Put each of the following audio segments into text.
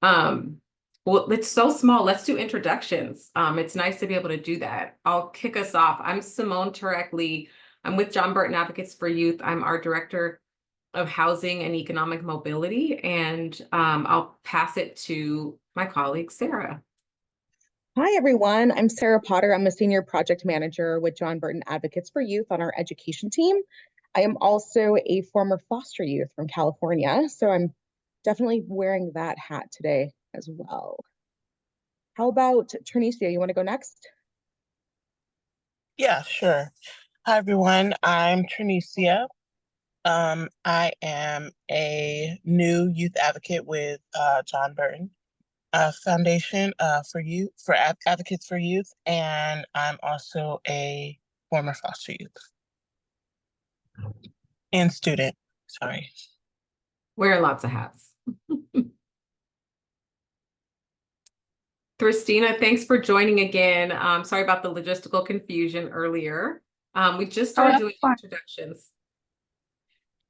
Um, well, it's so small. Let's do introductions. It's nice to be able to do that. I'll kick us off. I'm Simone Turek-Lee. I'm with John Burton Advocates for Youth. I'm our Director of Housing and Economic Mobility, and I'll pass it to my colleague, Sarah. Hi, everyone. I'm Sarah Potter. I'm a senior project manager with John Burton Advocates for Youth on our education team. I am also a former foster youth from California, so I'm definitely wearing that hat today as well. How about Ternesia? You want to go next? Yeah, sure. Hi, everyone. I'm Trinicia. I am a new youth advocate with John Burton Foundation for Youth, for Advocates for Youth, and I'm also a former foster youth and student. Sorry. Wearing lots of hats. Christina, thanks for joining again. Sorry about the logistical confusion earlier. We just started doing introductions.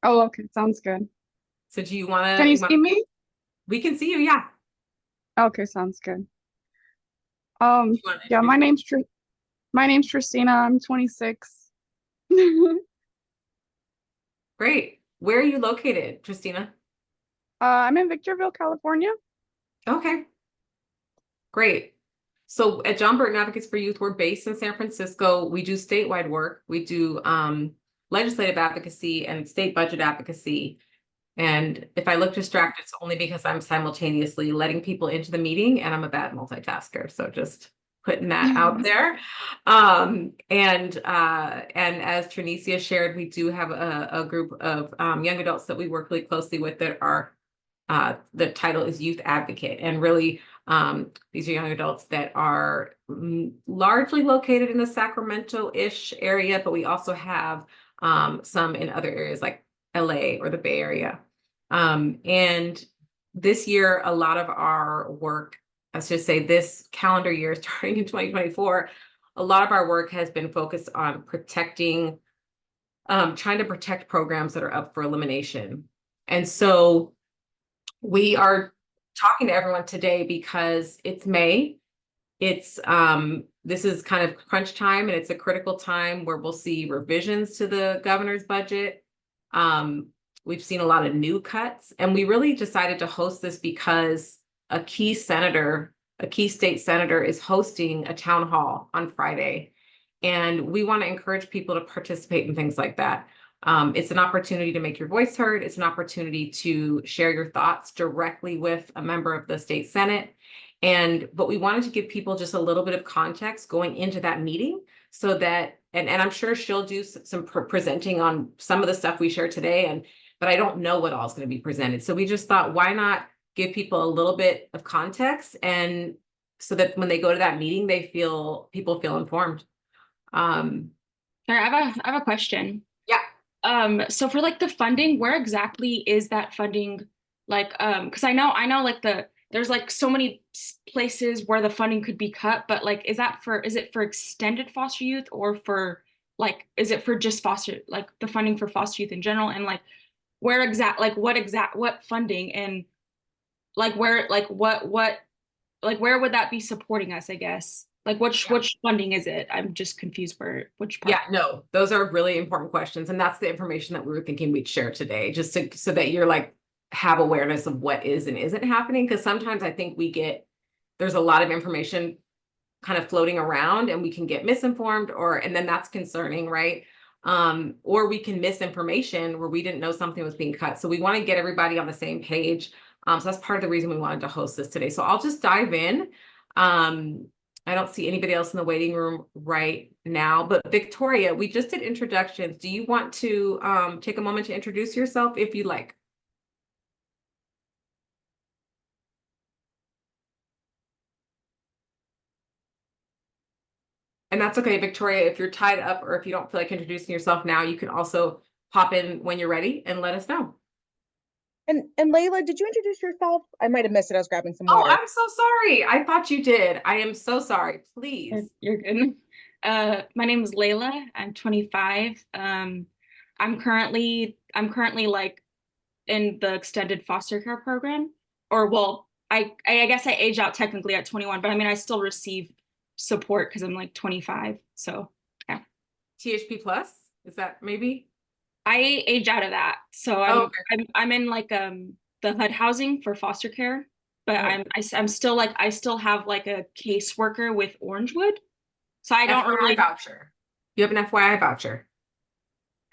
Oh, okay, sounds good. So do you want to? Can you see me? We can see you, yeah. Okay, sounds good. Yeah, my name's Christina. I'm 26. Great. Where are you located, Christina? I'm in Victorville, California. Okay. Great. So at John Burton Advocates for Youth, we're based in San Francisco. We do statewide work. We do legislative advocacy and state budget advocacy. And if I look distracted, it's only because I'm simultaneously letting people into the meeting and I'm a bad multitasker. So just putting that out there. And as Trinicia shared, we do have a group of young adults that we work really closely with that are, the title is Youth Advocate. And really, these are young adults that are largely located in the Sacramento-ish area, but we also have some in other areas like LA or the Bay Area. And this year, a lot of our work, let's just say this calendar year, starting in 2024, a lot of our work has been focused on protecting, trying to protect programs that are up for elimination. And so we are talking to everyone today because it's May. It's this is kind of crunch time, and it's a critical time where we'll see revisions to the governor's budget. We've seen a lot of new cuts, and we really decided to host this because a key state senator is hosting a town hall on Friday. And we want to encourage people to participate in things like that. It's an opportunity to make your voice heard. It's an opportunity to share your thoughts directly with a member of the state Senate. But we wanted to give people just a little bit of context going into that meeting so that, and I'm sure she'll do some presenting on some of the stuff we shared today, but I don't know what all is going to be presented. So we just thought, why not give people a little bit of context, and so that when they go to that meeting, people feel informed. Sorry, I have a question. Yeah. So for like the funding, where exactly is that funding? Like, because I know like there's like so many places where the funding could be cut, but like, is it for extended foster youth, or for like, is it for just like the funding for foster youth in general? And like, what funding, and like where would that be supporting us, I guess? Like which funding is it? I'm just confused for which part. Yeah, no, those are really important questions. And that's the information that we were thinking we'd share today, just so that you're like, have awareness of what is and isn't happening. Because sometimes I think there's a lot of information kind of floating around, and we can get misinformed, and then that's concerning, right? Or we can misinformation where we didn't know something was being cut. So we want to get everybody on the same page. So that's part of the reason we wanted to host this today. So I'll just dive in. I don't see anybody else in the waiting room right now, but Victoria, we just did introductions. Do you want to take a moment to introduce yourself if you like? And that's okay, Victoria, if you're tied up or if you don't feel like introducing yourself now, you can also pop in when you're ready and let us know. And Layla, did you introduce yourself? I might have missed it. I was grabbing some water. Oh, I'm so sorry. I thought you did. I am so sorry. Please. You're good. My name is Layla. I'm 25. I'm currently like in the extended foster care program, or well, I guess I age out technically at 21, but I mean I still receive support because I'm like 25. So yeah. THP plus? Is that maybe? I age out of that. So Oh, I'm in like the HUD housing for foster care, but Right. I'm still like I still have like a caseworker with Orangewood. So I don't FYI really voucher. You have an FYI voucher.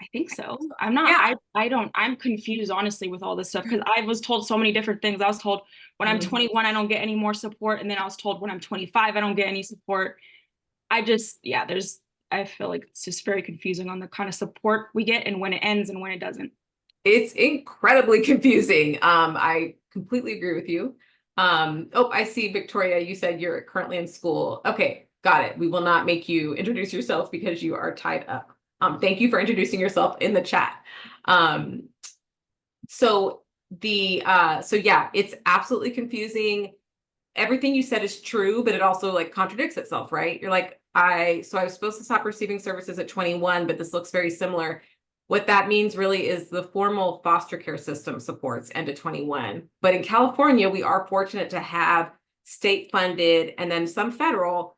I think so. I'm not, Yeah. I'm confused honestly with all this stuff because I was told so many different things. I was told when I'm 21, I don't get any more support. And then I was told when I'm 25, I don't get any support. Yeah, I feel like it's just very confusing on the kind of support we get and when it ends and when it doesn't. It's incredibly confusing. I completely agree with you. Oh, I see, Victoria, you said you're currently in school. Okay, got it. We will not make you introduce yourself because you are tied up. Thank you for introducing yourself in the chat. So yeah, it's absolutely confusing. Everything you said is true, but it also like contradicts itself, right? You're like, I was supposed to stop receiving services at 21, but this looks very similar. What that means really is the formal foster care system supports end of 21. But in California, we are fortunate to have state funded and then some federal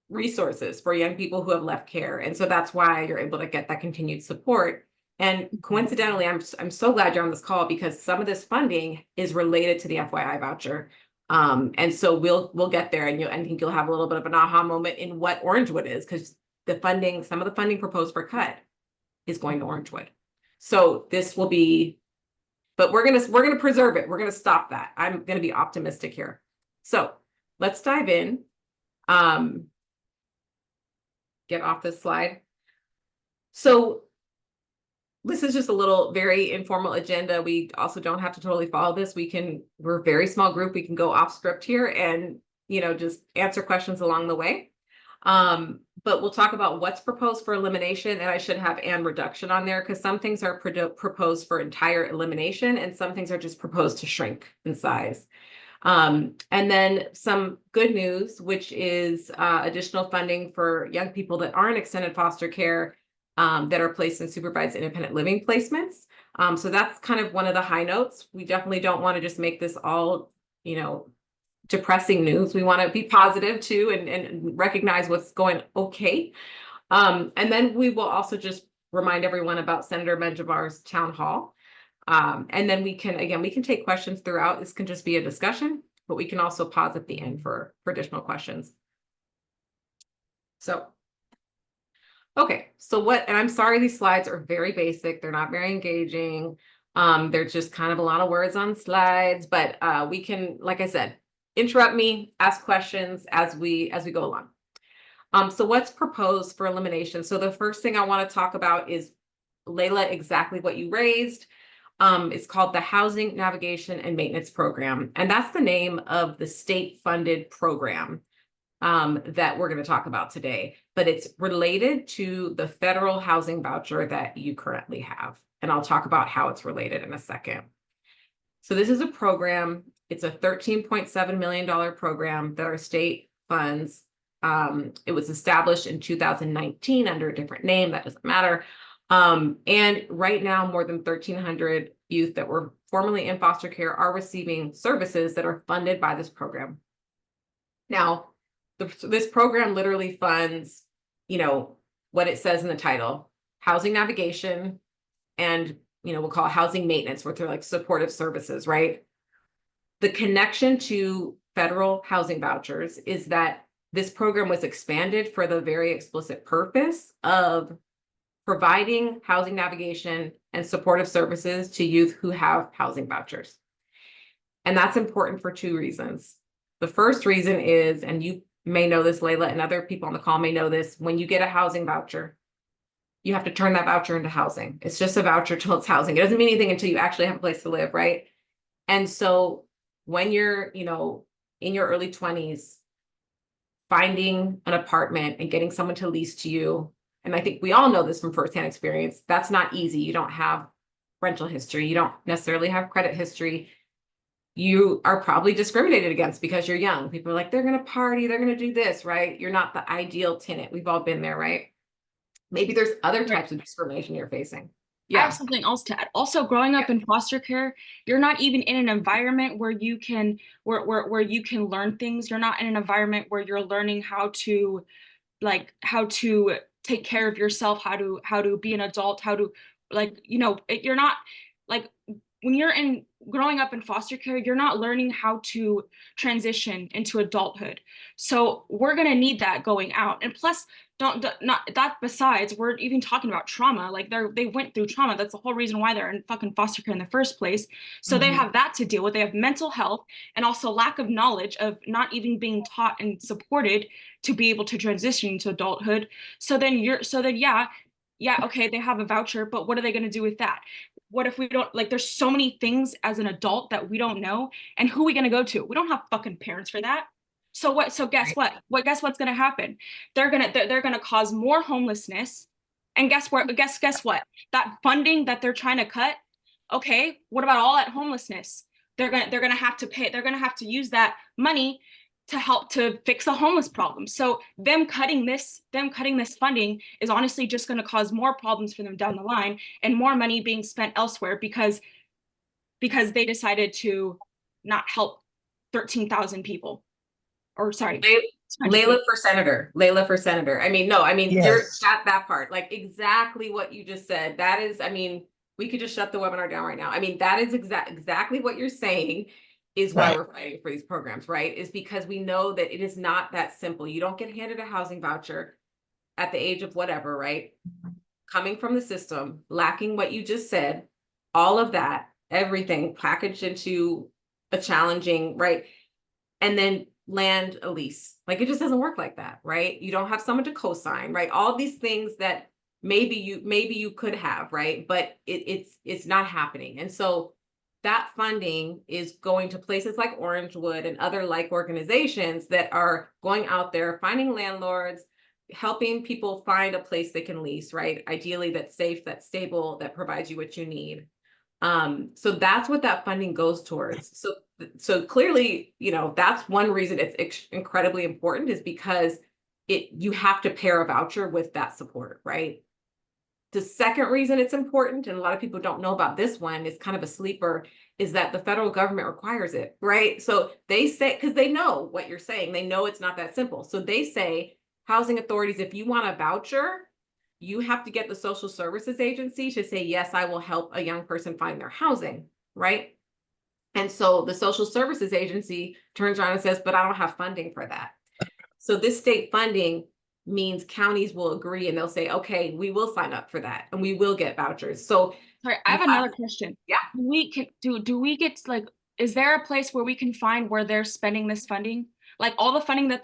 resources for young people who have left care. And so that's why you're able to get that continued support. And coincidentally, I'm so glad you're on this call because some of this funding is related to the FYI voucher. And so we'll get there, and I think you'll have a little bit of an aha moment in what Orangewood is, because some of the funding proposed for cut is going to Orangewood. So this will be, but we're gonna preserve it. We're gonna stop that. I'm gonna be optimistic here. So let's dive in. Get off this slide. So this is just a little very informal agenda. We also don't have to totally follow this. We're a very small group. We can go off script here and, just answer questions along the way. But we'll talk about what's proposed for elimination, and I should have and reduction on there because some things are proposed for entire elimination and some things are just proposed to shrink in size. And then some good news, which is additional funding for young people that aren't extended foster care that are placed in supervised independent living placements. So that's kind of one of the high notes. We definitely don't want to just make this all, depressing news. We want to be positive too and recognize what's going okay. And then we will also just remind everyone about Senator Menjivar's town hall. And then we can take questions throughout. This can just be a discussion, but we can also pause at the end for additional questions. So, okay, and I'm sorry, these slides are very basic. They're not very engaging. They're just kind of a lot of words on slides, but we can, like I said, interrupt me, ask questions as we go along. So what's proposed for elimination? So the first thing I want to talk about is, Layla, exactly what you raised. It's called the Housing Navigation and Maintenance Program. And that's the name of the state-funded program that we're going to talk about today. But it's related to the federal housing voucher that you currently have. And I'll talk about how it's related in a second. So this is a program. It's a $13.7 million program that our state funds. It was established in 2019 under a different name. That doesn't matter. And right now, more than 1,300 youth that were formerly in foster care are receiving services that are funded by this program. Now, this program literally funds, what it says in the title, housing navigation, and, we'll call it housing maintenance, which are like supportive services, right? The connection to federal housing vouchers is that this program was expanded for the very explicit purpose of providing housing navigation and supportive services to youth who have housing vouchers. And that's important for two reasons. The first reason is, and you may know this, Layla, and other people on the call may know this, when you get a housing voucher, you have to turn that voucher into housing. It's just a voucher till it's housing. It doesn't mean anything until you actually have a place to live, right? And so when you're, in your early 20s, finding an apartment and getting someone to lease to you, and I think we all know this from firsthand experience, that's not easy. You don't have rental history. You don't necessarily have credit history. You are probably discriminated against because you're young. People are like, they're going to party, they're going to do this, right? You're not the ideal tenant. We've all been there, right? Maybe there's other types of discrimination you're facing. I have something else to add. Also, growing up in foster care, you're not even in an environment where you can where you can learn things. You're not in an environment where you're learning how to take care of yourself, how to be an adult, how to you're not like when you're in growing up in foster care, you're not learning how to transition into adulthood. So we're gonna need that going out. And plus, not that besides, we're even talking about trauma. Like they went through trauma. That's the whole reason why they're in fucking foster care in the first place. So they have that to deal with. They have mental health and also lack of knowledge of not even being taught and supported to be able to transition into adulthood. So then yeah, okay, they have a voucher, but what are they gonna do with that? What if we don't, like, there's so many things as an adult that we don't know, and who are we gonna go to? We don't have fucking parents for that. So guess what? Guess what's gonna happen? They're gonna cause more homelessness. And guess what? Guess what? That funding that they're trying to cut, okay, what about all that homelessness? They're gonna have to pay, they're gonna have to use that money to help to fix the homeless problem. So them cutting this funding is honestly just going to cause more problems for them down the line and more money being spent elsewhere because they decided to not help 13,000 people. Or sorry, Layla for senator. I mean, no, I mean, you're at that part, like exactly what you just said. That is, I mean, we could just shut the webinar down right now. I mean, that is exactly what you're saying is why we're fighting for these programs, right? Is because we know that it is not that simple. You don't get handed a housing voucher at the age of whatever, right? Coming from the system, lacking what you just said, all of that, everything packaged into a challenging, right? And then land a lease. Like it just doesn't work like that, right? You don't have someone to co-sign, right? All these things that maybe you could have, right? But it's not happening. And so that funding is going to places like Orangewood and other like organizations that are going out there, finding landlords, helping people find a place they can lease, right? Ideally that's safe, that's stable, that provides you what you need. So that's what that funding goes towards. So clearly, that's one reason it's incredibly important is because you have to pair a voucher with that support, right? The second reason it's important, and a lot of people don't know about this one, is kind of a sleeper, is that the federal government requires it, right? So they say, because they know what you're saying, they know it's not that simple. So they say, housing authorities, if you want a voucher, you have to get the social services agency to say, yes, I will help a young person find their housing, right? And so the social services agency turns around and says, but I don't have funding for that. So this state funding means counties will agree and they'll say, okay, we will sign up for that and we will get vouchers. So sorry, I have another question. Yeah. Do we get like, is there a place where we can find where they're spending this funding? Like all the funding that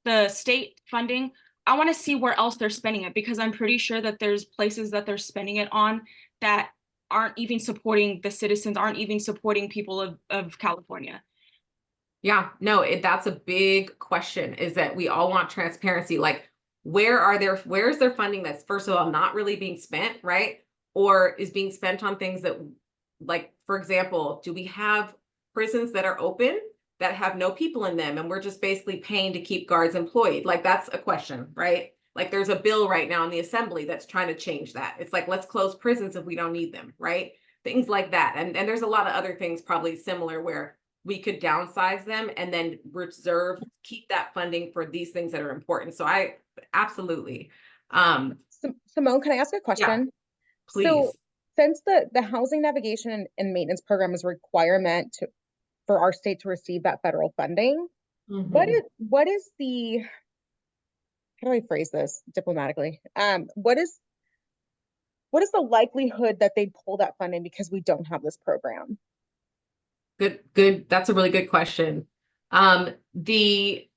the state funding, I want to see where else they're spending it because I'm pretty sure that there's places that they're spending it on that aren't even supporting the citizens, aren't even supporting people of California. Yeah, no, that's a big question, is that we all want transparency. Like, where's their funding that's, first of all, not really being spent, right? Or is being spent on things that, like, for example, do we have prisons that are open that have no people in them and we're just basically paying to keep guards employed? Like, that's a question, right? Like, there's a bill right now in the assembly that's trying to change that. It's like, let's close prisons if we don't need them, right? Things like that. And there's a lot of other things probably similar where we could downsize them and then keep that funding for these things that are important. So I absolutely. Simone, can I ask a question? Yeah, please. So since the housing navigation and maintenance program is a requirement for our state to receive that federal funding, what is the, how do I phrase this diplomatically? What is the likelihood that they pull that funding because we don't have this program? Good. That's a really good question. This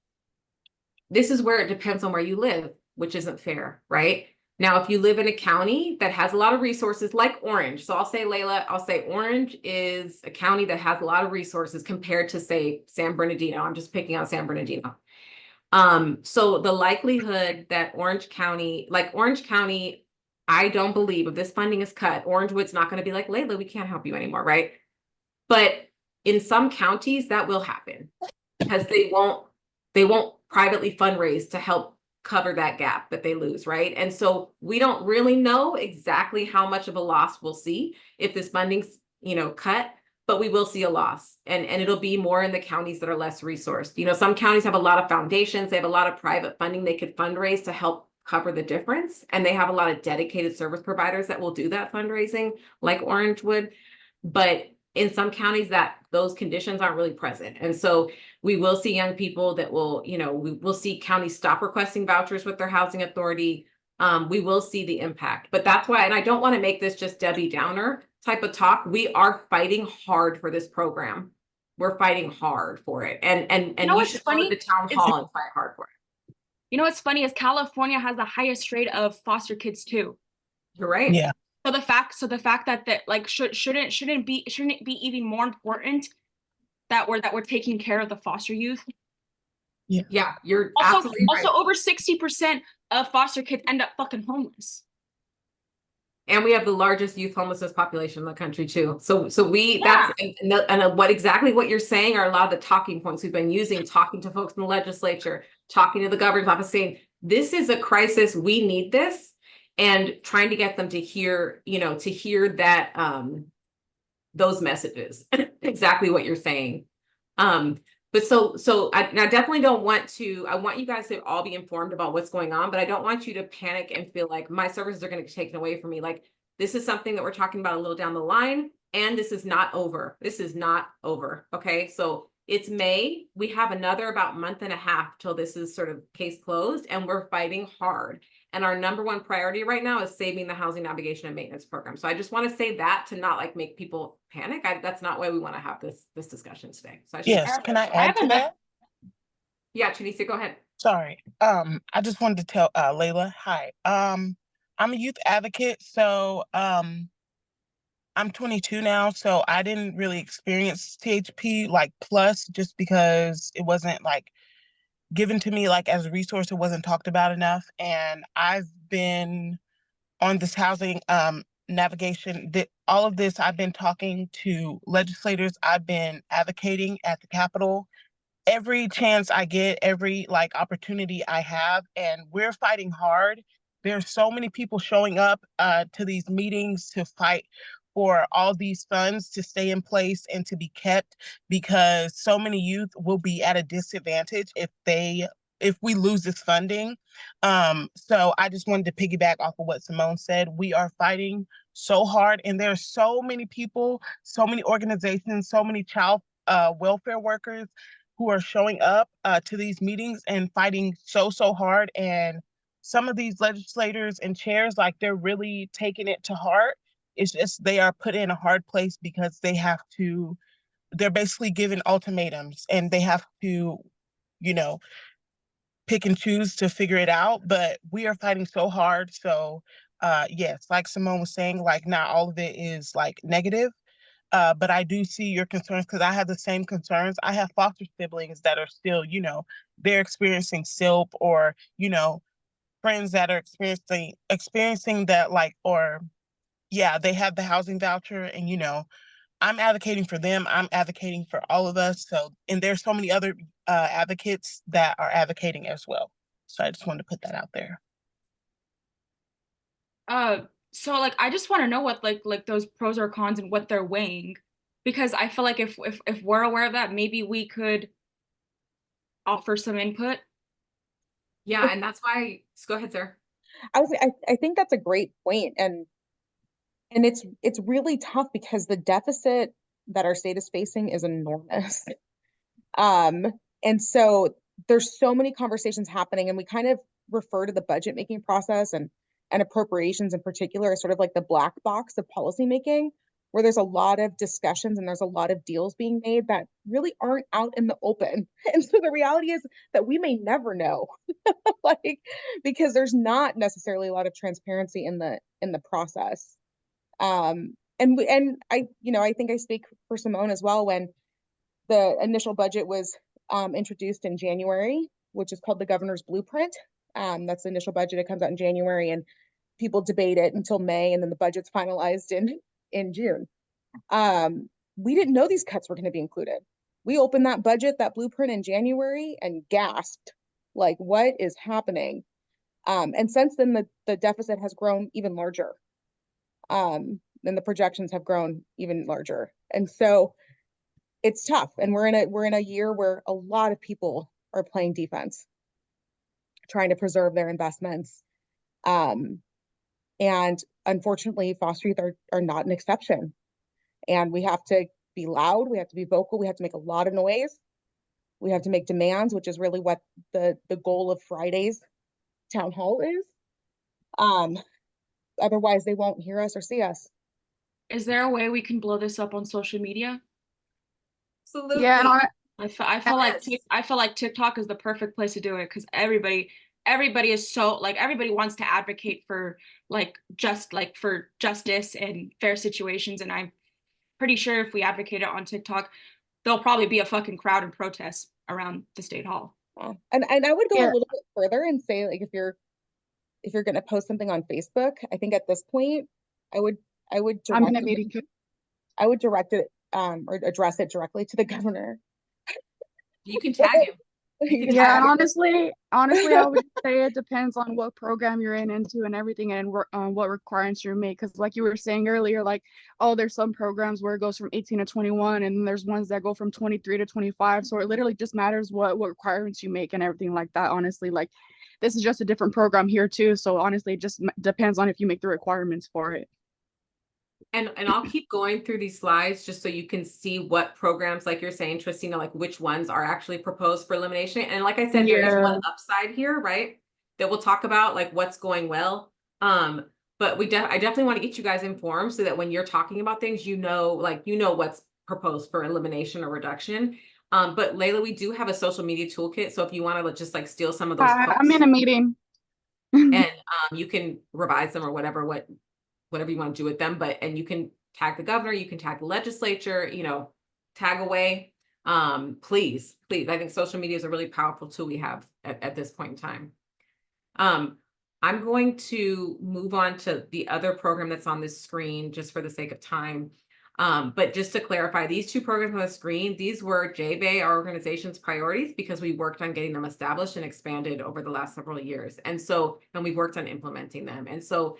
is where it depends on where you live, which isn't fair, right? Now, if you live in a county that has a lot of resources like Orange, so I'll say, Layla, Orange is a county that has a lot of resources compared to, say, San Bernardino. I'm just picking on San Bernardino. So the likelihood that Orange County, I don't believe if this funding is cut, Orangewood's not going to be like, Layla, we can't help you anymore, right? But in some counties that will happen because they won't privately fundraise to help cover that gap that they lose, right? And so we don't really know exactly how much of a loss we'll see if this funding's, cut, but we will see a loss. And it'll be more in the counties that are less resourced. Some counties have a lot of foundations, they have a lot of private funding they could fundraise to help cover the difference. And they have a lot of dedicated service providers that will do that fundraising, like Orange would. But in some counties that those conditions aren't really present. And so we will see young people that will, we will see counties stop requesting vouchers with their housing authority. We will see the impact, but that's why, and I don't want to make this just Debbie Downer type of talk. We are fighting hard for this program. We're fighting hard for it. And you should go to the town hall and fight hard for it. You know what's funny is California has the highest rate of foster kids too. You're right. Yeah. So the fact that like shouldn't it be even more important that we're taking care of the foster youth? Yeah, you're also absolutely right. Over 60% of foster kids end up fucking homeless. And we have the largest youth homelessness population in the country too. So that's and what you're saying are a lot of the talking points we've been using, talking to folks in the legislature, talking to the governor's office, saying this is a crisis, we need this, and trying to get them to hear, that those messages, exactly what you're saying. But so I definitely don't want to, I want you guys to all be informed about what's going on, but I don't want you to panic and feel like my services are going to be taken away from me. Like, this is something that we're talking about a little down the line, and this is not over. This is not over. Okay. So it's May. We have another about month and a half till this is sort of case closed, and we're fighting hard. And our number one priority right now is saving the housing navigation and maintenance program. So I just want to say that to not like make people panic. That's not why we want to have this discussion today. So can I add to that? Yeah, Tunisia, go ahead. Sorry. I just wanted to tell Layla, hi. I'm a youth advocate, so I'm 22 now, so I didn't really experience THP like plus just because it wasn't like given to me like as a resource. It wasn't talked about enough, and I've been on this housing navigation, all of this. I've been talking to legislators, I've been advocating at the Capitol every chance I get, every like opportunity I have, and we're fighting hard. There's so many people showing up to these meetings to fight for all these funds to stay in place and to be kept, because so many youth will be at a disadvantage if we lose this funding. So I just wanted to piggyback off of what Simone said. We are fighting so hard, and there are so many people, so many organizations, so many child welfare workers who are showing up to these meetings and fighting so hard. And some of these legislators and chairs, like, they're really taking it to heart. It's just they are put in a hard place because they're basically given ultimatums, and they have to, pick and choose to figure it out. But we are fighting so hard. So yes, like Simone was saying, like, not all of it is like negative. But I do see your concerns, because I have the same concerns. I have foster siblings that are still, they're experiencing SILP, or, friends that are experiencing that, like, or yeah, they have the housing voucher, and, I'm advocating for them. I'm advocating for all of us. So, and there's so many other advocates that are advocating as well. So I just wanted to put that out there. So like I just want to know what like those pros or cons and what they're weighing, because I feel like if we're aware of that, maybe we could offer some input. Yeah, and that's why. Go ahead, Sarah. I think that's a great point, and it's really tough because the deficit that our state is facing is enormous. And so there's so many conversations happening, and we kind of refer to the budget making process and appropriations in particular as sort of like the black box of policymaking, where there's a lot of discussions and there's a lot of deals being made that really aren't out in the open. And so the reality is that we may never know, like, because there's not necessarily a lot of transparency in the process. And I think I speak for Simone as well. When the initial budget was introduced in January, which is called the governor's blueprint. That's the initial budget. It comes out in January, and people debate it until May, and then the budget's finalized in June. We didn't know these cuts were going to be included. We opened that budget, that blueprint, in January and gasped, like, what is happening? And since then, the deficit has grown even larger. And the projections have grown even larger. And so it's tough. And we're in a year where a lot of people are playing defense, trying to preserve their investments. And unfortunately, foster youth are not an exception. And we have to be loud, we have to be vocal, we have to make a lot of noise. We have to make demands, which is really what the goal of Friday's town hall is. Otherwise, they won't hear us or see us. Is there a way we can blow this up on social media? Absolutely. Yeah, and I feel like TikTok is the perfect place to do it because everybody is so like everybody wants to advocate for for justice and fair situations, and I'm pretty sure if we advocate it on TikTok, there'll probably be a fucking crowd and protest around the state hall. Yeah. And I would go Yeah. a little bit further and say, like, if you're going to post something on Facebook, I think at this point, I would I'm in a direct meeting. I would direct it or address it directly to the governor. You can tag him. Yeah, and honestly, I would say it depends on what program you're into and everything, and what requirements you make. Because like you were saying earlier, like, oh, there's some programs where it goes from 18 to 21, and then there's ones that go from 23 to 25. So it literally just matters what requirements you make and everything like that. Honestly, like, this is just a different program here too. So honestly, it just depends on if you make the requirements for it. And I'll keep going through these slides just so you can see what programs, like you're saying, Tristina, like which ones are actually proposed for elimination. And like I said, there is one upside here, right? That we'll talk about, like what's going well. But I definitely want to get you guys informed so that when you're talking about things, you know what's proposed for elimination or reduction. But Layla, we do have a social media toolkit. So if you want to just like steal some of those posts, I'm in a meeting. and you can revise them or whatever you want to do with them, and you can tag the governor, you can tag the legislature, tag away. Please. I think social media is a really powerful tool we have at this point in time. I'm going to move on to the other program that's on this screen just for the sake of time. But just to clarify, these two programs on the screen, these were JBay, our organization's priorities, because we worked on getting them established and expanded over the last several years. And we've worked on implementing them. And so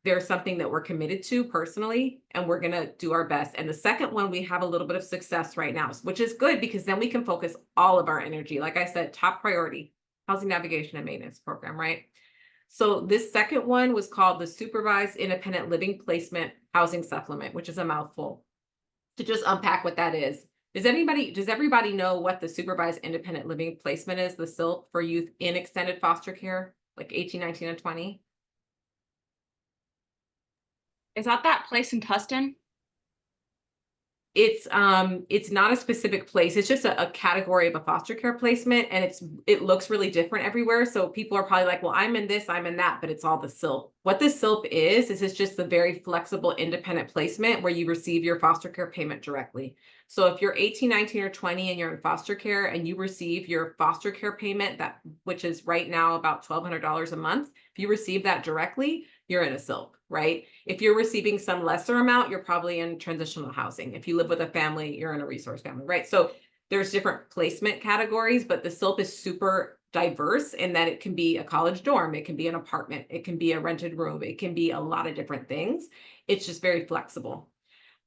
there's something that we're committed to personally, and we're going to do our best. And the second one, we have a little bit of success right now, which is good because then we can focus all of our energy. Like I said, top priority, housing navigation and maintenance program, right? So this second one was called the Supervised Independent Living Placement Housing Supplement, which is a mouthful. To just unpack what that is. Does everybody know what the Supervised Independent Living Placement is, the SILP for youth in extended foster care, like 18, 19, and 20? Is that place in Tustin? It's not a specific place. It's just a category of a foster care placement, and it looks really different everywhere. So people are probably like, well, I'm in this, I'm in that, but it's all the SILP. What the SILP is it's just a very flexible independent placement where you receive your foster care payment directly. So if you're 18, 19, or 20 and you're in foster care and you receive your foster care payment, which is right now about $1,200 a month, if you receive that directly, you're in a SILP, right? If you're receiving some lesser amount, you're probably in transitional housing. If you live with a family, you're in a resource family, right? So there's different placement categories, but the SILP is super diverse in that it can be a college dorm, it can be an apartment, it can be a rented room, it can be a lot of different things. It's just very flexible.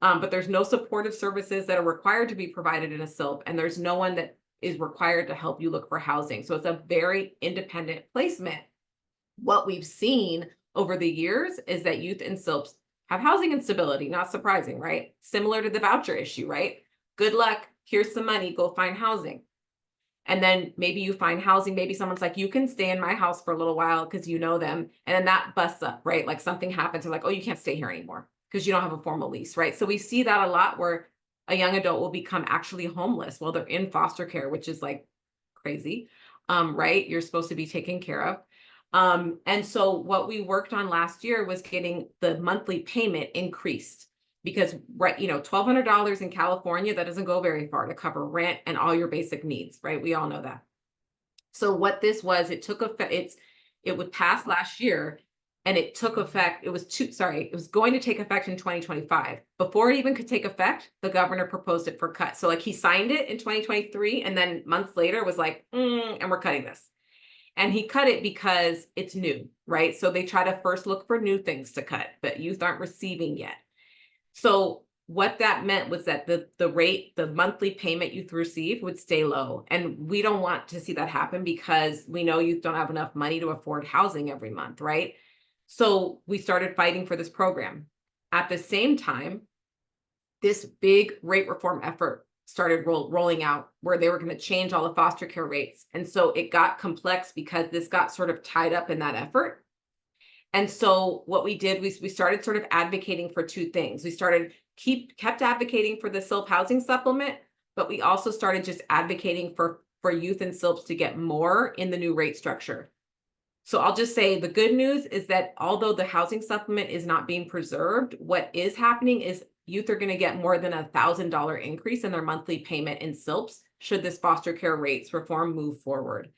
But there's no supportive services that are required to be provided in a SILP, and there's no one that is required to help you look for housing. So it's a very independent placement. What we've seen over the years is that youth in SILPs have housing instability, not surprising, right? Similar to the voucher issue, right? Good luck, here's some money, go find housing. And then maybe you find housing, maybe someone's like, you can stay in my house for a little while because you know them. And then that busts up, right? Like something happens, they're like, oh, you can't stay here anymore because you don't have a formal lease, right? So we see that a lot where a young adult will become actually homeless while they're in foster care, which is like crazy, right? You're supposed to be taken care of. And so what we worked on last year was getting the monthly payment increased because, right, $1,200 in California, that doesn't go very far to cover rent and all your basic needs, right? We all know that. So what this was, it took effect, it would pass last year and it took effect. It was going to take effect in 2025. Before it even could take effect, the governor proposed it for cut. So like he signed it in 2023 and then months later was like, and we're cutting this. And he cut it because it's new, right? So they try to first look for new things to cut, but youth aren't receiving yet. So what that meant was that the monthly payment youth receive would stay low. And we don't want to see that happen because we know youth don't have enough money to afford housing every month, right? So we started fighting for this program. At the same time, this big rate reform effort started rolling out where they were going to change all the foster care rates. And so it got complex because this got sort of tied up in that effort. And so what we did was we started sort of advocating for two things. We kept advocating for the SILP housing supplement, but we also started just advocating for youth and SILPs to get more in the new rate structure. So I'll just say the good news is that although the housing supplement is not being preserved, what is happening is youth are going to get more than $1,000 increase in their monthly payment in SILPs should this foster care rates reform move forward.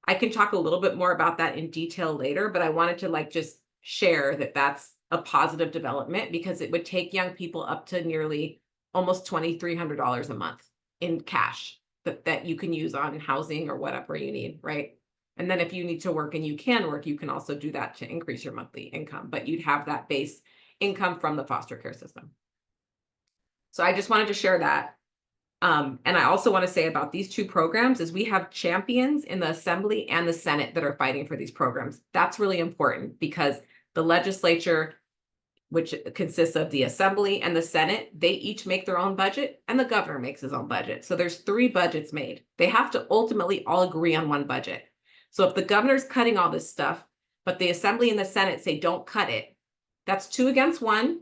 I can talk a little bit more about that in detail later, but I wanted to just share that that's a positive development because it would take young people up to nearly almost $2,300 a month in cash that you can use on housing or whatever you need, right? And then if you need to work and you can work, you can also do that to increase your monthly income, but you'd have that base income from the foster care system. So I just wanted to share that. And I also want to say about these two programs is we have champions in the Assembly and the Senate that are fighting for these programs. That's really important because the legislature, which consists of the Assembly and the Senate, they each make their own budget and the governor makes his own budget. So there's 3 budgets made. They have to ultimately all agree on one budget. So if the governor's cutting all this stuff, but the Assembly and the Senate say don't cut it, that's 2 against 1.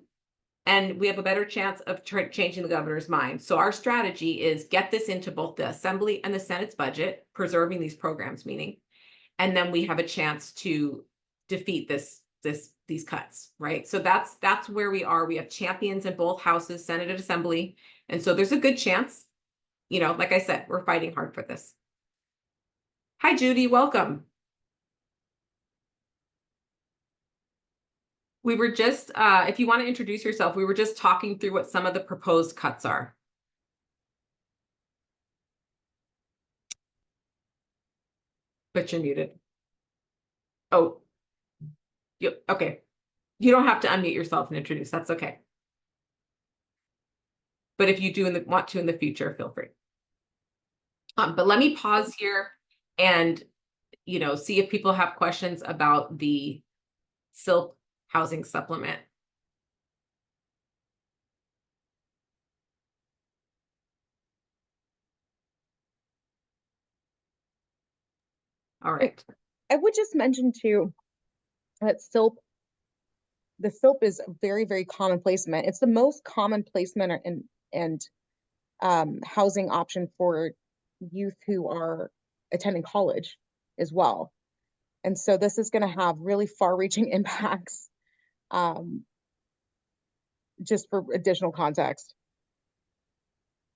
And we have a better chance of changing the governor's mind. So our strategy is get this into both the Assembly and the Senate's budget, preserving these programs, meaning, and then we have a chance to defeat these cuts, right? So that's where we are. We have champions in both houses, Senate and Assembly. And so there's a good chance, like I said, we're fighting hard for this. Hi, Judy, welcome. We were just, if you want to introduce yourself, we were just talking through what some of the proposed cuts are. But you're muted. Oh, okay. You don't have to unmute yourself and introduce, that's okay. But if you do want to in the future, feel free. But let me pause here and, see if people have questions about the SILP housing supplement. All right. I would just mention too that the SILP is a very, very common placement. It's the most common placement and housing option for youth who are attending college as well. And so this is going to have really far-reaching impacts. Just for additional context.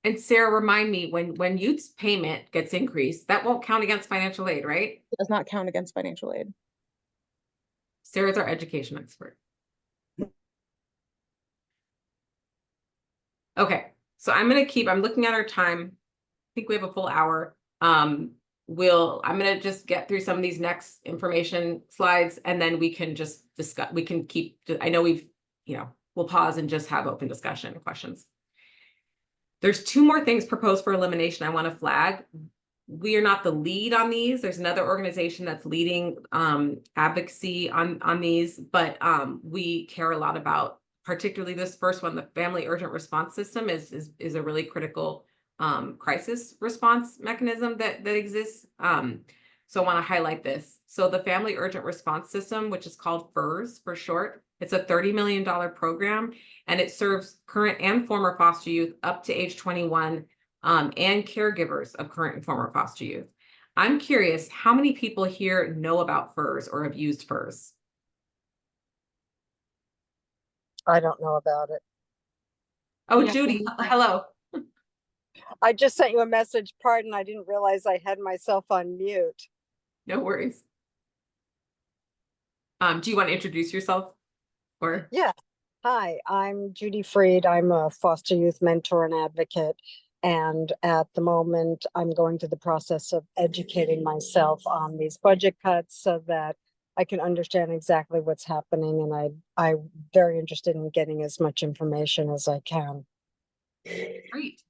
And Sarah, remind me, when youth's payment gets increased, that won't count against financial aid, right? It does not count against financial aid. Sarah's our education expert. Okay, so I'm looking at our time. I think we have a full hour. I'm gonna just get through some of these next information slides and then we can just discuss, I know we'll pause and just have open discussion and questions. There's 2 more things proposed for elimination I want to flag. We are not the lead on these. There's another organization that's leading advocacy on these, but we care a lot about, particularly this first one, the Family Urgent Response System is a really critical crisis response mechanism that exists. So I want to highlight this. So the Family Urgent Response System, which is called FURS for short, it's a $30 million program, and it serves current and former foster youth up to age 21 and caregivers of current and former foster youth. I'm curious, how many people here know about FURS or have used FURS? I don't know about it. Oh, Yeah. Judy, hello. I just sent you a message. Pardon, I didn't realize I had myself on mute. No worries. Do you want to introduce yourself? Or Yeah. Hi, I'm Judy Freed. I'm a foster youth mentor and advocate. And at the moment, I'm going through the process of educating myself on these budget cuts so that I can understand exactly what's happening. And I'm very interested in getting as much information as I can. Great.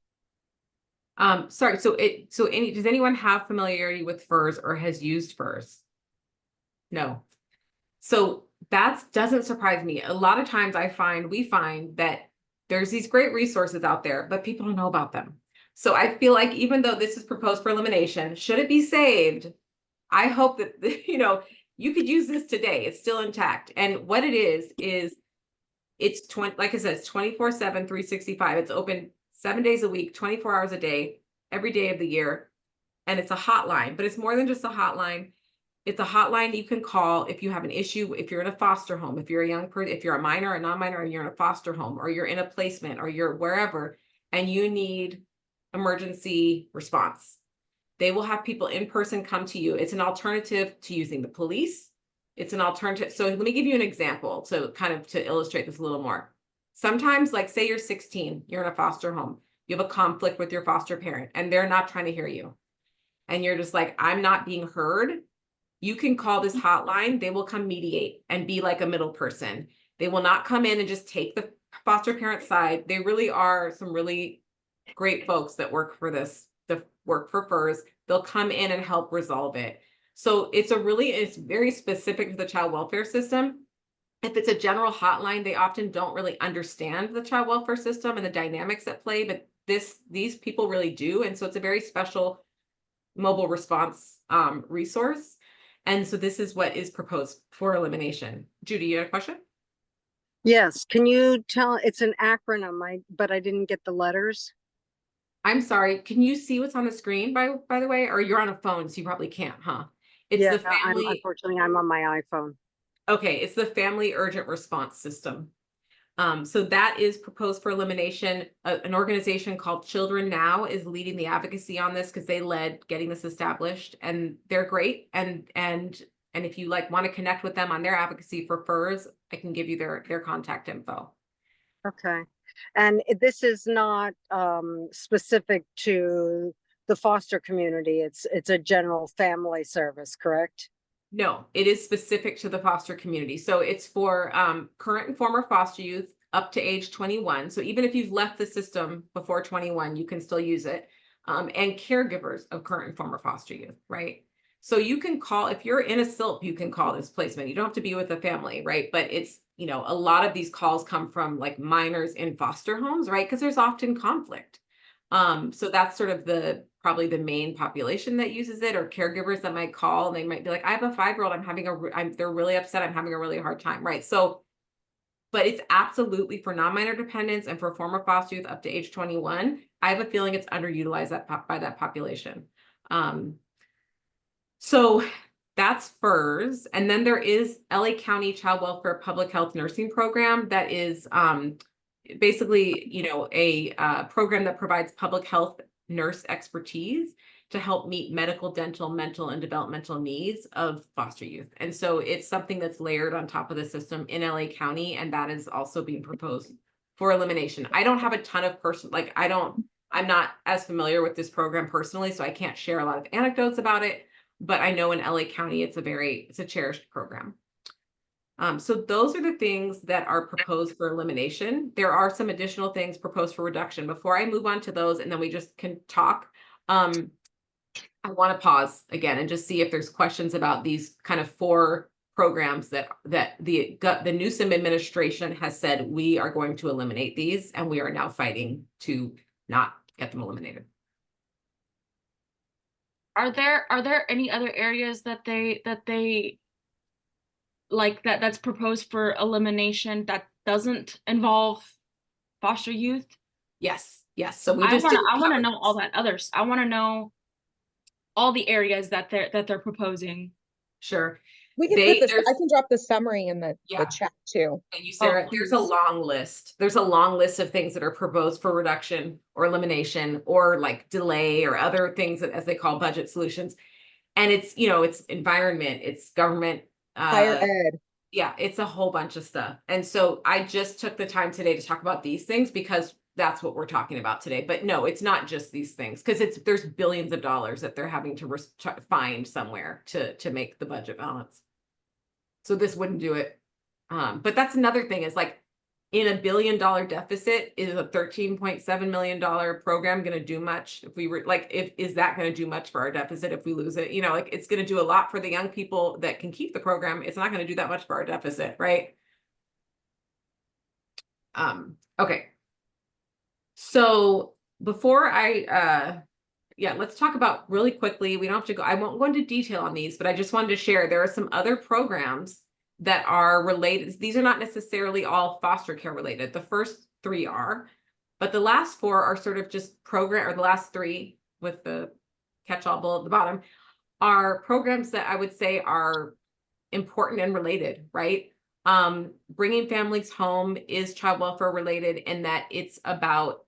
Sorry, so does anyone have familiarity with FERS or has used FERS? No. So that doesn't surprise me. A lot of times we find that there's these great resources out there, but people don't know about them. So I feel like even though this is proposed for elimination, should it be saved? I hope that, you could use this today. It's still intact. And what it is it's 20, like I said, it's 24/7, 365. It's open 7 days a week, 24 hours a day, every day of the year. And it's a hotline, but it's more than just a hotline. It's a hotline you can call if you have an issue, if you're in a foster home, if you're a young person, if you're a minor, a non-minor, and you're in a foster home, or you're in a placement, or you're wherever, and you need emergency response. They will have people in person come to you. It's an alternative to using the police. It's an alternative. So let me give you an example to illustrate this a little more. Sometimes, like say you're 16, you're in a foster home, you have a conflict with your foster parent, and they're not trying to hear you. And you're just like, I'm not being heard. You can call this hotline. They will come mediate and be like a middle person. They will not come in and just take the foster parent side. They really are some really great folks that work for this, that work for FERS. They'll come in and help resolve it. So it's very specific to the child welfare system. If it's a general hotline, they often don't really understand the child welfare system and the dynamics at play, but these people really do. And so it's a very special mobile response resource. And so this is what is proposed for elimination. Judy, you had a question? Yes. Can you tell, it's an acronym, but I didn't get the letters. I'm sorry. Can you see what's on the screen by the way, or you're on a phone, so you probably can't, huh? It's the family. Unfortunately, I'm on my iPhone. Okay, it's the Family Urgent Response System. So that is proposed for elimination. An organization called Children Now is leading the advocacy on this because they led getting this established, and they're great. And if you want to connect with them on their advocacy for FERS, I can give you their contact info. Okay. And this is not specific to the foster community. It's a general family service, correct? No, it is specific to the foster community. So it's for current and former foster youth up to age 21. So even if you've left the system before 21, you can still use it. And caregivers of current and former foster youth, right? So you can call, if you're in a SILP, you can call this placement. You don't have to be with a family, right? But it's, a lot of these calls come from minors in foster homes, right? Because there's often conflict. So that's sort of probably the main population that uses it, or caregivers that might call and they might be like, I have a 5-year-old, they're really upset, I'm having a really hard time, right? So, but it's absolutely for non-minor dependents and for former foster youth up to age 21. I have a feeling it's underutilized by that population. So that's FERS. And then there is LA County Child Welfare Public Health Nursing Program that is basically, a program that provides public health nurse expertise to help meet medical, dental, mental, and developmental needs of foster youth. And so it's something that's layered on top of the system in LA County, and that is also being proposed for elimination. I don't have a ton of I'm not as familiar with this program personally, so I can't share a lot of anecdotes about it, but I know in LA County, it's a cherished program. So those are the things that are proposed for elimination. There are some additional things proposed for reduction. Before I move on to those, and then we just can talk, I want to pause again and just see if there's questions about these kind of 4 programs that the Newsom administration has said we are going to eliminate these, and we are now fighting to not get them eliminated. Are there any other areas that they that's proposed for elimination that doesn't involve foster youth? Yes. So I want to know all that others. I want to know all the areas that they're proposing. Sure. We can put this, I can drop the summary in the chat too. Thank you, Sarah. There's a long list. There's a long list of things that are proposed for reduction or elimination or delay or other things that, as they call, budget solutions. And it's, it's environment, it's government, higher ed. Yeah, it's a whole bunch of stuff. And so I just took the time today to talk about these things because that's what we're talking about today. But no, it's not just these things, because there's billions of dollars that they're having to find somewhere to make the budget balance. So this wouldn't do it. But that's another thing, is like, in $1 billion deficit, is a $13.7 million program going to do much? If we were like, is that going to do much for our deficit if we lose it? You know, like, it's going to do a lot for the young people that can keep the program. It's not going to do that much for our deficit, right? Okay. So before yeah, let's talk about really quickly. We don't have to go, I won't go into detail on these, but I just wanted to share there are some other programs that are related. These are not necessarily all foster care related. The first 3 are, but the last 4 are sort of just program, or the last 3 with the catch-all bullet at the bottom are programs that I would say are important and related, right? Bringing families home is child welfare related, in that it's about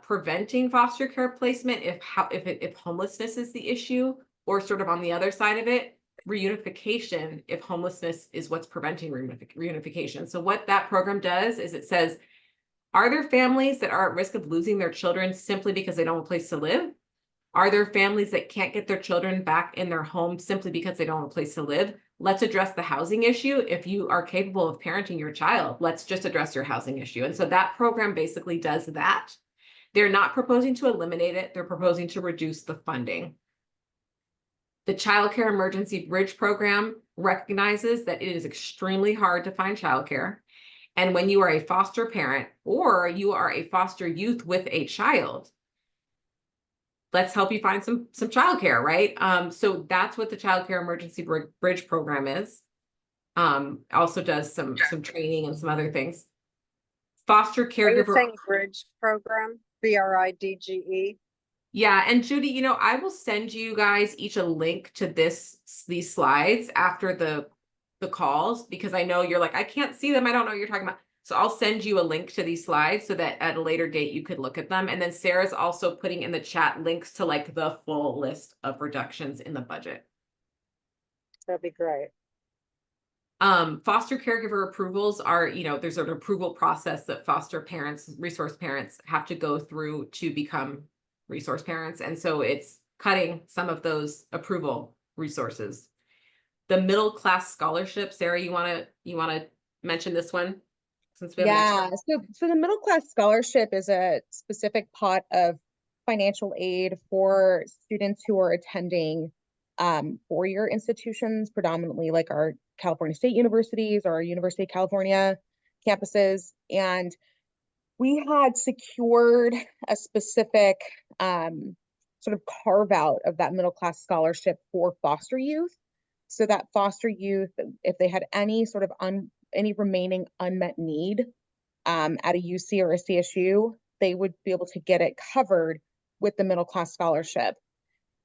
preventing foster care placement if homelessness is the issue, or sort of on the other side of it, reunification if homelessness is what's preventing reunification. So what that program does is it says, are there families that are at risk of losing their children simply because they don't have a place to live? Are there families that can't get their children back in their home simply because they don't have a place to live? Let's address the housing issue. If you are capable of parenting your child, let's just address your housing issue. And so that program basically does that. They're not proposing to eliminate it. They're proposing to reduce the funding. The Child Care Emergency Bridge Program recognizes that it is extremely hard to find childcare. And when you are a foster parent or you are a foster youth with a child, let's help you find some childcare, right? So that's what the Child Care Emergency Bridge Program is. Also does some training and some other things. Foster caregiver. Are you saying bridge program? BRIDGE? Yeah, and Judy, you know, I will send you guys each a link to these slides after the calls, because I know you're like, I can't see them. I don't know what you're talking about. So I'll send you a link to these slides so that at a later date you could look at them. And then Sarah's also putting in the chat links to like the full list of reductions in the budget. That'd be great. Foster caregiver approvals are, you know, there's an approval process that foster parents, resource parents have to go through to become resource parents. And so it's cutting some of those approval resources. The middle class scholarship, Sarah, you want to mention this one? Since we have so the middle class scholarship is a specific pot of financial aid for students who are attending 4-year institutions, predominantly like our California State universities or our University of California campuses. And we had secured a specific sort of carve out of that middle class scholarship for foster youth, so that foster youth, if they had any sort of any remaining unmet need at a UC or a CSU, they would be able to get it covered with the middle class scholarship.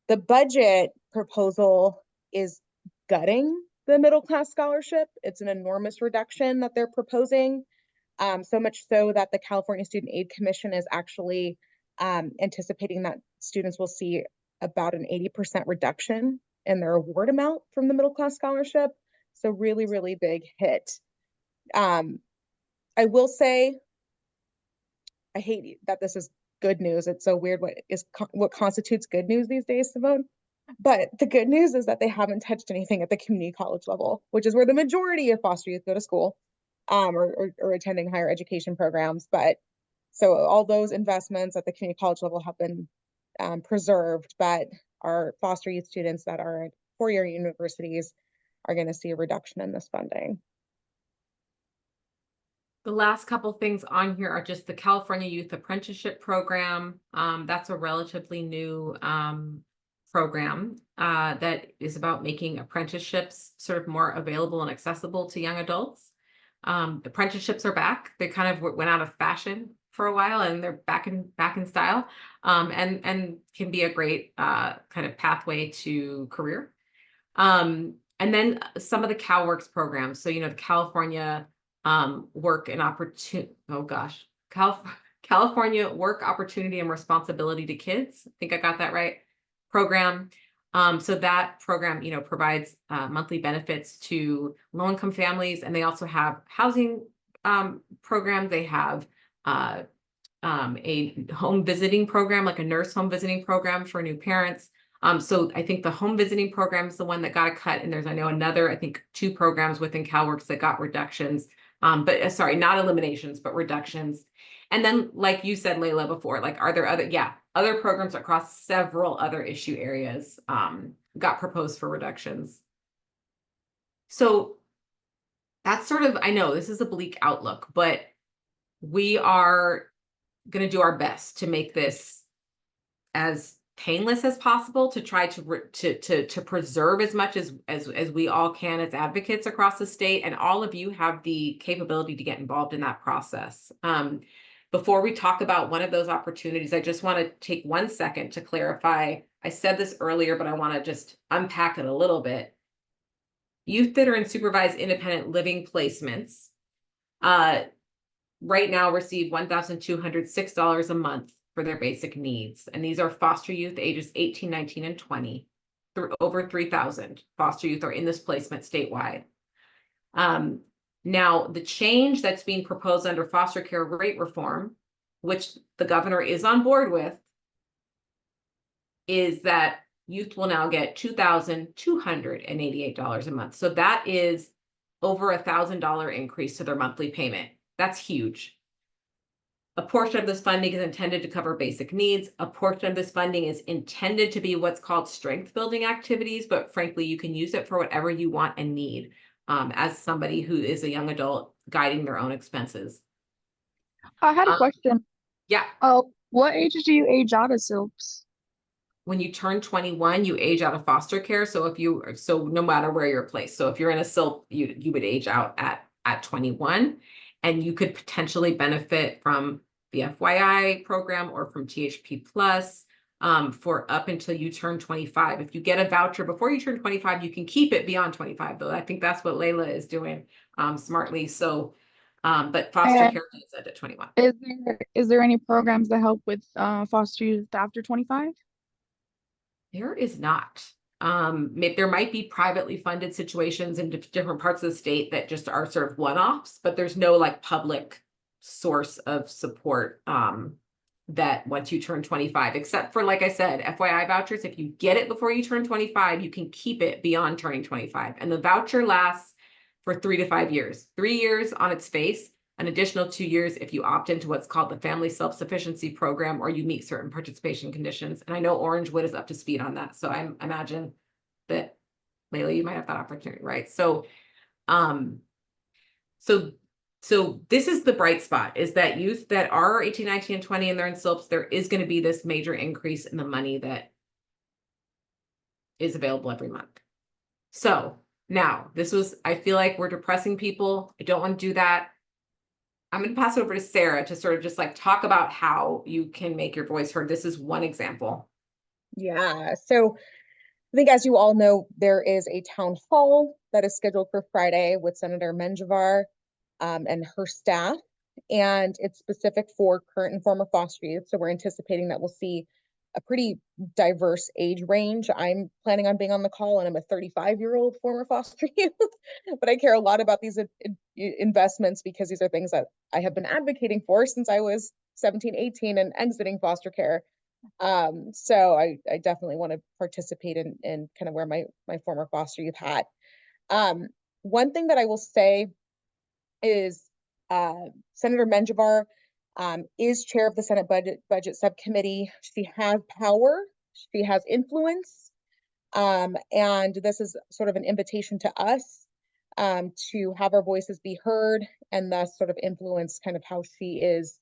The budget proposal is gutting the middle class scholarship. It's an enormous reduction that they're proposing. So much so that the California Student Aid Commission is actually anticipating that students will see about an 80% reduction in their award amount from the middle class scholarship. So really, really big hit. I will say, I hate that this is good news. It's so weird what constitutes good news these days, Simone. But the good news is that they haven't touched anything at the community college level, which is where the majority of foster youth go to school. Or attending higher education programs. But so all those investments at the community college level have been preserved, but our foster youth students that are at 4-year universities are going to see a reduction in this funding. The last couple things on here are just the California Youth Apprenticeship Program. That's a relatively new program that is about making apprenticeships sort of more available and accessible to young adults. Apprenticeships are back. They kind of went out of fashion for a while, and they're back in style, and can be a great kind of pathway to career. And then some of the CalWorks programs. So, you know, the California Work and Opportunity. Oh gosh, California Work Opportunity and Responsibility to Kids. I think I got that right. Program. So that program, you know, provides monthly benefits to low-income families, and they also have housing programs. They have a home visiting program, like a nurse home visiting program for new parents. So I think the home visiting program is the one that got a cut, and there's, I know, another, I think 2 programs within CalWORKs that got reductions. But sorry, not eliminations, but reductions. And then, like you said, Layla, before, like, are there other programs across several other issue areas got proposed for reductions? So that's sort of, I know this is a bleak outlook, but we are going to do our best to make this as painless as possible, to try to preserve as much as we all can as advocates across the state, and all of you have the capability to get involved in that process. Before we talk about one of those opportunities, I just want to take 1 second to clarify. I said this earlier, but I want to just unpack it a little bit. Youth that are in supervised independent living placements right now receive $1,206 a month for their basic needs. And these are foster youth ages 18, 19, and 20. Over 3,000 foster youth are in this placement statewide. Now, the change that's being proposed under foster care rate reform, which the governor is on board with, is that youth will now get $2,288 a month. So that is over $1,000 increase to their monthly payment. That's huge. A portion of this funding is intended to cover basic needs. A portion of this funding is intended to be what's called strength building activities, but frankly, you can use it for whatever you want and need as somebody who is a young adult guiding their own expenses. I had a question. Yeah. What age do you age out of SILPs? When you turn 21, you age out of foster care. So no matter where you're placed. So if you're in a SILP, you would age out at 21, and you could potentially benefit from the FYI program or from THP Plus for up until you turn 25. If you get a voucher before you turn 25, you can keep it beyond 25, though. I think that's what Layla is doing smartly. So, but foster care is at 21. Is there any programs that help with foster youth after 25? There is not. There might be privately funded situations in different parts of the state that just are sort of one-offs, but there's no like public source of support that once you turn 25, except for, like I said, FYI vouchers. If you get it before you turn 25, you can keep it beyond turning 25. And the voucher lasts for 3 to 5 years. 3 years on its face, an additional 2 years if you opt into what's called the Family Self-Sufficiency Program or you meet certain participation conditions. And I know Orangewood is up to speed on that. So I imagine that, Layla, you might have that opportunity, right? So, so this is the bright spot, is that youth that are 18, 19, and 20 and they're in SILPs, there is going to be this major increase in the money that is available every month. So now I feel like we're depressing people. I don't want to do that. I'm going to pass it over to Sarah to sort of just like talk about how you can make your voice heard. This is one example. Yeah, so I think, as you all know, there is a town hall that is scheduled for Friday with Senator Menjivar and her staff, and it's specific for current and former foster youth. So we're anticipating that we'll see a pretty diverse age range. I'm planning on being on the call, and I'm a 35-year-old former foster youth, but I care a lot about these investments because these are things that I have been advocating for since I was 17, 18 and exiting foster care. So I definitely want to participate in kind of wear my former foster youth hat. One thing that I will say is Senator Menjivar is chair of the Senate Budget Subcommittee. She has power, she has influence, and this is sort of an invitation to us to have our voices be heard and thus sort of influence kind of how she is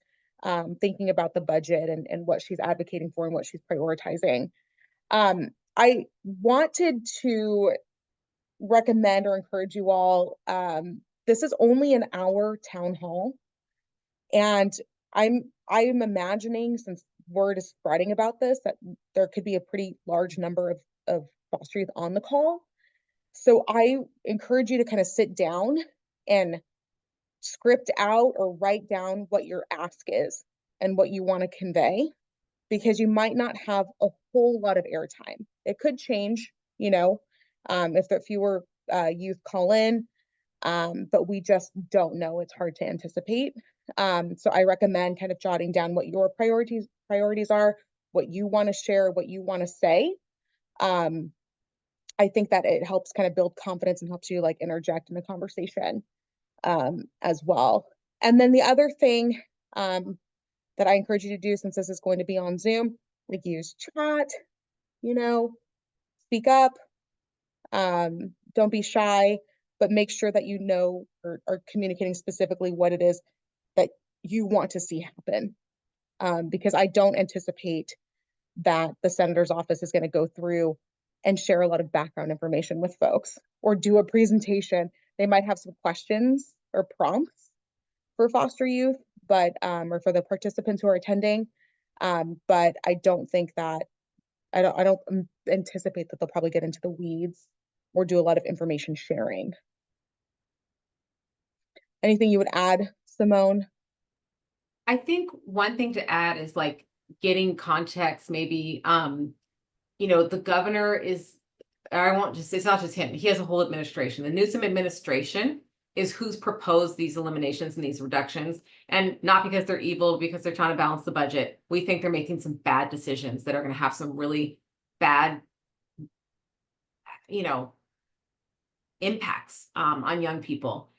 thinking about the budget and what she's advocating for and what she's prioritizing. I wanted to recommend or encourage you all, this is only an hour town hall, and I'm imagining, since word is spreading about this, that there could be a pretty large number of foster youth on the call. So I encourage you to kind of sit down and script out or write down what your ask is and what you want to convey, because you might not have a whole lot of airtime. It could change, if there are fewer youth call in, but we just don't know. It's hard to anticipate. So I recommend kind of jotting down what your priorities are, what you want to share, what you want to say. I think that it helps kind of build confidence and helps you like interject in the conversation as well. And then the other thing that I encourage you to do, since this is going to be on Zoom, like use chat, you know, speak up, don't be shy, but make sure that you know or are communicating specifically what it is that you want to see happen. Because I don't anticipate that the senator's office is going to go through and share a lot of background information with folks or do a presentation. They might have some questions or prompts for foster youth, but or for the participants who are attending. But I don't think that I don't anticipate that they'll probably get into the weeds or do a lot of information sharing. Anything you would add, Simone? I think one thing to add is like getting context, maybe, you know, the governor is, I won't just, it's not just him, he has a whole administration. The Newsom administration is who's proposed these eliminations and these reductions, and not because they're evil, because they're trying to balance the budget. We think they're making some bad decisions that are going to have some really bad, you know, impacts on young people.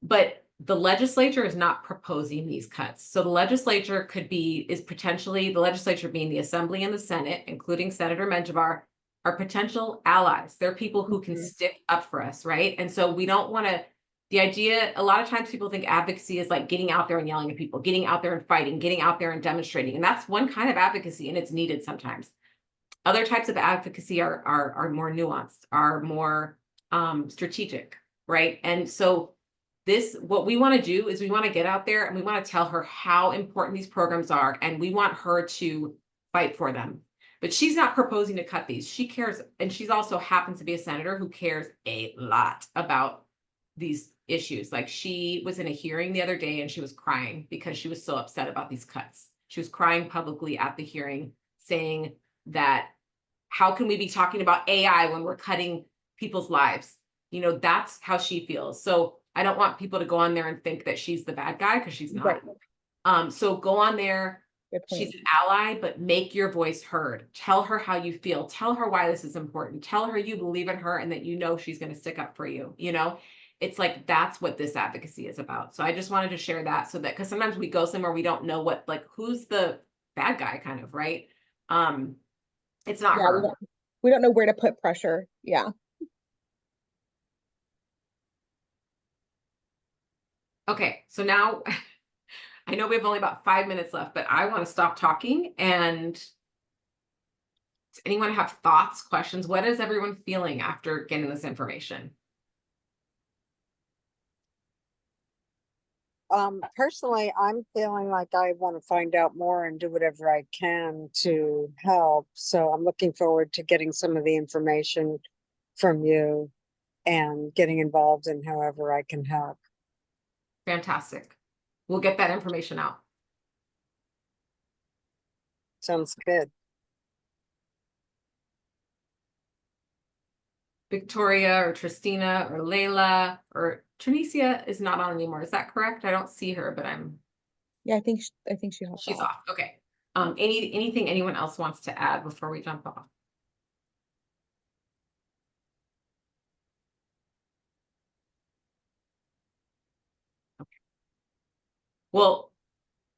But the legislature is not proposing these cuts. So the legislature is potentially, the legislature being the Assembly and the Senate, including Senator Menjivar, are potential allies. They're people who can stick up for us, right? And so we don't want to, the idea, a lot of times people think advocacy is like getting out there and yelling at people, getting out there and fighting, getting out there and demonstrating. And that's one kind of advocacy, and it's needed sometimes. Other types of advocacy are more nuanced, are more strategic, right? And so what we want to do is we want to get out there and we want to tell her how important these programs are, and we want her to fight for them. But she's not proposing to cut these. She cares, and she's also happens to be a senator who cares a lot about these issues. Like, she was in a hearing the other day and she was crying because she was so upset about these cuts. She was crying publicly at the hearing, saying that how can we be talking about AI when we're cutting people's lives? You know, that's how she feels. So I don't want people to go on there and think that she's the bad guy, because she's not. Right. So go on there. She's an ally, but make your voice heard. Tell her how you feel. Tell her why this is important. Tell her you believe in her and that you know she's going to stick up for you. You know, it's like, that's what this advocacy is about. So I just wanted to share that, so that, because sometimes we go somewhere, we don't know what, like, who's the bad guy, kind of, right? It's not her. We don't know where to put pressure. Yeah. Okay, so now I know we have only about 5 minutes left, but I want to stop talking. And does anyone have thoughts, questions? What is everyone feeling after getting this information? Personally, I'm feeling like I want to find out more and do whatever I can to help. So I'm looking forward to getting some of the information from you and getting involved in however I can help. Fantastic. We'll get that information out. Sounds good. Victoria or Tristina or Layla or Trinicia is not on anymore. Is that correct? I don't see her, but yeah, I think she's off. Okay. Anything anyone else wants to add before we jump off? Okay. Well,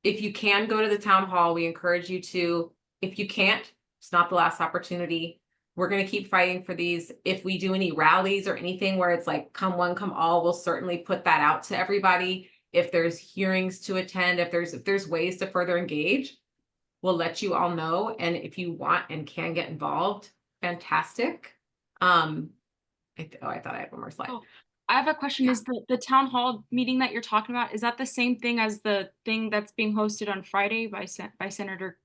if you can go to the town hall, we encourage you to. If you can't, it's not the last opportunity. We're going to keep fighting for these. If we do any rallies or anything where it's like come one, come all, we'll certainly put that out to everybody. If there's hearings to attend, if there's ways to further engage, we'll let you all know. And if you want and can get involved, fantastic. I thought I had one more slide. Oh, I have a question. Yeah. Is the town hall meeting that you're talking about, is that the same thing as the thing that's being hosted on Friday by Senator?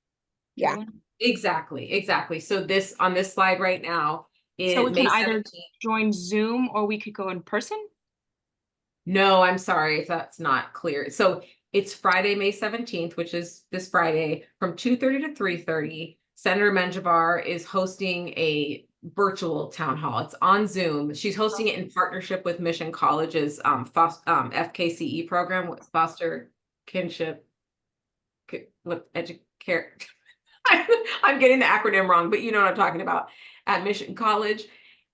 Yeah. Carolyn? Exactly. So this on this slide right now is so we can May either 17th. Join Zoom or we could go in person. No, I'm sorry if that's not clear. So it's Friday, May 17th, which is this Friday, from 2:30 to 3:30. Senator Menjivar is hosting a virtual town hall. It's on Zoom. She's hosting it in partnership with Mission College's FKCE program, Foster kinship, with educare. I'm getting the acronym wrong, but you know what I'm talking about, at Mission College.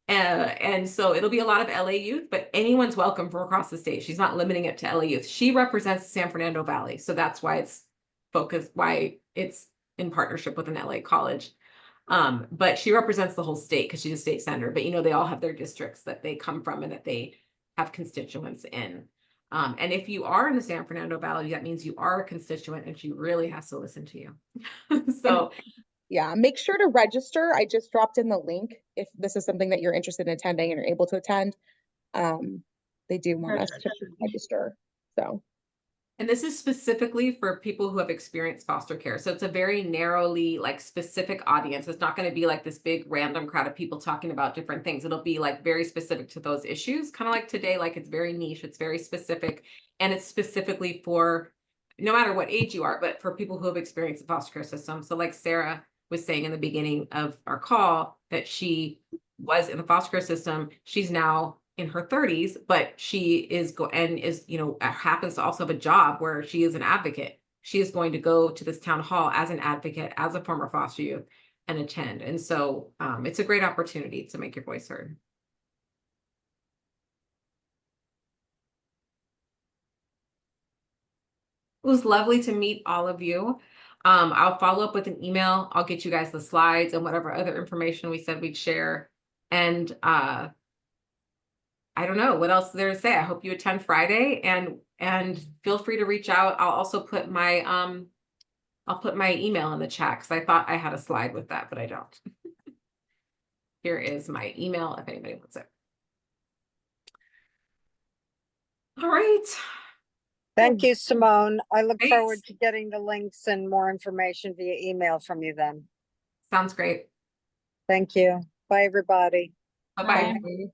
And so it'll be a lot of LA youth, but anyone's welcome from across the state. She's not limiting it to LA youth. She represents the San Fernando Valley. So that's why it's focused, why it's in partnership with an LA college. But she represents the whole state because she's a state senator, but you know, they all have their districts that they come from and that they have constituents in. And if you are in the San Fernando Valley, that means you are a constituent and she really has to listen to you. So yeah, make sure to register. I just dropped in the link if this is something that you're interested in attending and you're able to attend. They do want us to register. So. And this is specifically for people who have experienced foster care. So it's a very narrowly like specific audience. It's not going to be like this big random crowd of people talking about different things. It'll be like very specific to those issues, kind of like today, like it's very niche, it's very specific, and it's specifically for no matter what age you are, but for people who have experienced the foster care system. So like Sarah was saying in the beginning of our call that she was in the foster care system, she's now in her 30s, but she is happens to also have a job where she is an advocate. She is going to go to this town hall as an advocate, as a former foster youth, and attend. And so it's a great opportunity to make your voice heard. It was lovely to meet all of you. I'll follow up with an email. I'll get you guys the slides and whatever other information we said we'd share. And I don't know what else there to say. I hope you attend Friday and feel free to reach out. I'll also put my email in the chat because I thought I had a slide with that, but I don't. Here is my email if anybody wants it. All right. Thank you, Simone. I look Thanks. forward to getting the links and more information via email from you then. Sounds great. Thank you. Bye, everybody. Bye-bye. Bye.